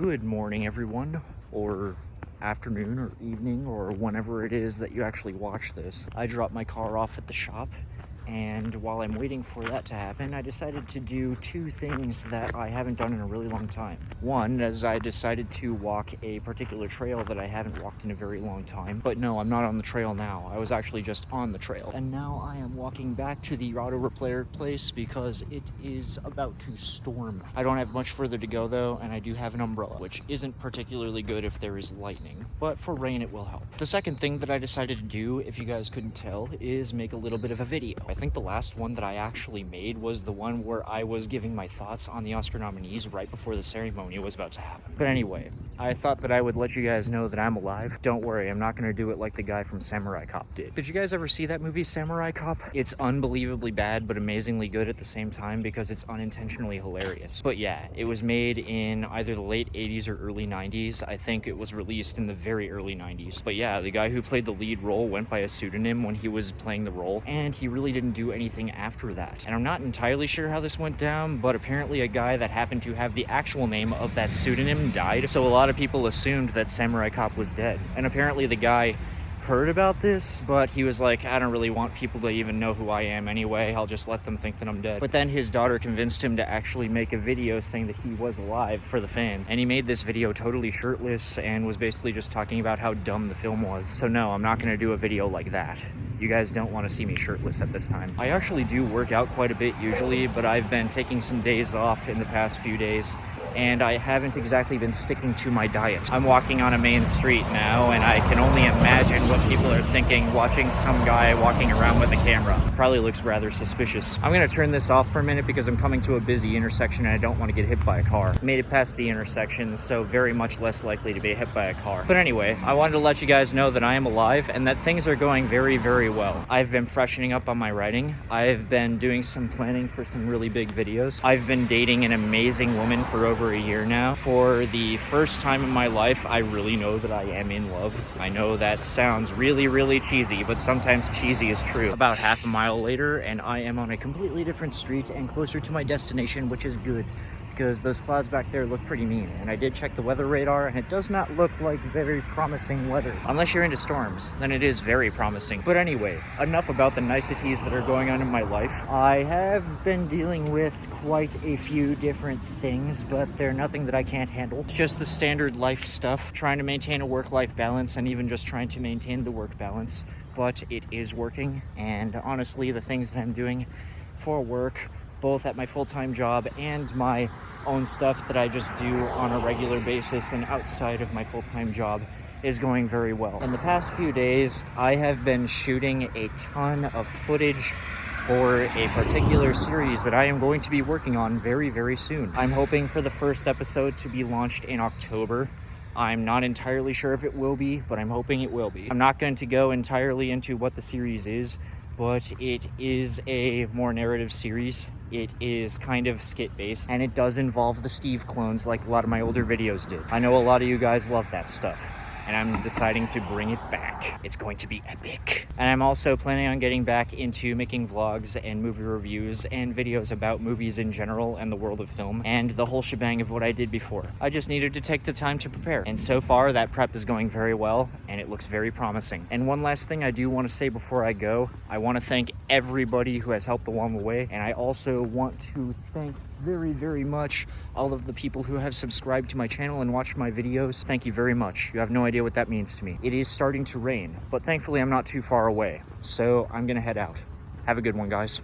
Good morning, everyone, or afternoon or evening or whenever it is that you actually watch this. I dropped my car off at the shop, and while I'm waiting for that to happen, I decided to do two things that I haven't done in a really long time. One, as I decided to walk a particular trail that I haven't walked in a very long time. But no, I'm not on the trail now. I was actually just on the trail. And now I am walking back to the auto repair place because it is about to storm. I don't have much further to go though, and I do have an umbrella, which isn't particularly good if there is lightning, but for rain it will help. The second thing that I decided to do, if you guys couldn't tell, is make a little bit of a video. I think the last one that I actually made was the one where I was giving my thoughts on the Oscar nominees right before the ceremony was about to happen. But anyway, I thought that I would let you guys know that I'm alive. Don't worry, I'm not going to do it like the guy from Samurai Cop did. Did you guys ever see that movie, Samurai Cop? It's unbelievably bad, but amazingly good at the same time because it's unintentionally hilarious. But yeah, it was made in either the late 80s or early 90s. I think it was released in the very early 90s. But yeah, the guy who played the lead role went by a pseudonym when he was playing the role, and he really didn't do anything after that. And I'm not entirely sure how this went down, but apparently a guy that happened to have the actual name of that pseudonym died, so a lot of people assumed that Samurai Cop was dead. And apparently the guy heard about this, but he was like, I don't really want people to even know who I am anyway, I'll just let them think that I'm dead. But then his daughter convinced him to actually make a video saying that he was alive for the fans, and he made this video totally shirtless and was basically just talking about how dumb the film was. So no, I'm not going to do a video like that. You guys don't want to see me shirtless at this time. I actually do work out quite a bit usually, but I've been taking some days off in the past few days, and I haven't exactly been sticking to my diet. I'm walking on a main street now, and I can only imagine what people are thinking watching some guy walking around with a camera. Probably looks rather suspicious. I'm gonna turn this off for a minute because I'm coming to a busy intersection and I don't want to get hit by a car. Made it past the intersection, so very much less likely to be hit by a car. But anyway, I wanted to let you guys know that I am alive and that things are going very, very well. I've been freshening up on my writing. I've been doing some planning for some really big videos. I've been dating an amazing woman for over a year now. For the first time in my life, I really know that I am in love. I know that sounds really, really cheesy, but sometimes cheesy is true. About half a mile later, and I am on a completely different street and closer to my destination, which is good, because those clouds back there look pretty mean. And I did check the weather radar, and it does not look like very promising weather. Unless you're into storms, then it is very promising. But anyway, enough about the niceties that are going on in my life. I have been dealing with quite a few different things, but they're nothing that I can't handle. It's just the standard life stuff, trying to maintain a work-life balance, and even just trying to maintain the work balance. But it is working, and honestly, the things that I'm doing for work, both at my full-time job and my own stuff that I just do on a regular basis and outside of my full-time job, is going very well. In the past few days, I have been shooting a ton of footage for a particular series that I am going to be working on very, very soon. I'm hoping for the first episode to be launched in October. I'm not entirely sure if it will be, but I'm hoping it will be. I'm not going to go entirely into what the series is, but it is a more narrative series. It is kind of skit-based, and it does involve the Steve clones like a lot of my older videos did. I know a lot of you guys love that stuff, and I'm deciding to bring it back. It's going to be epic. And I'm also planning on getting back into making vlogs and movie reviews and videos about movies in general and the world of film and the whole shebang of what I did before. I just needed to take the time to prepare. And so far, that prep is going very well, and it looks very promising. And one last thing I do want to say before I go, I want to thank everybody who has helped along the way. And I also want to thank very, very much all of the people who have subscribed to my channel and watched my videos. Thank you very much. You have no idea what that means to me. It is starting to rain, but thankfully I'm not too far away, so I'm gonna head out. Have a good one, guys.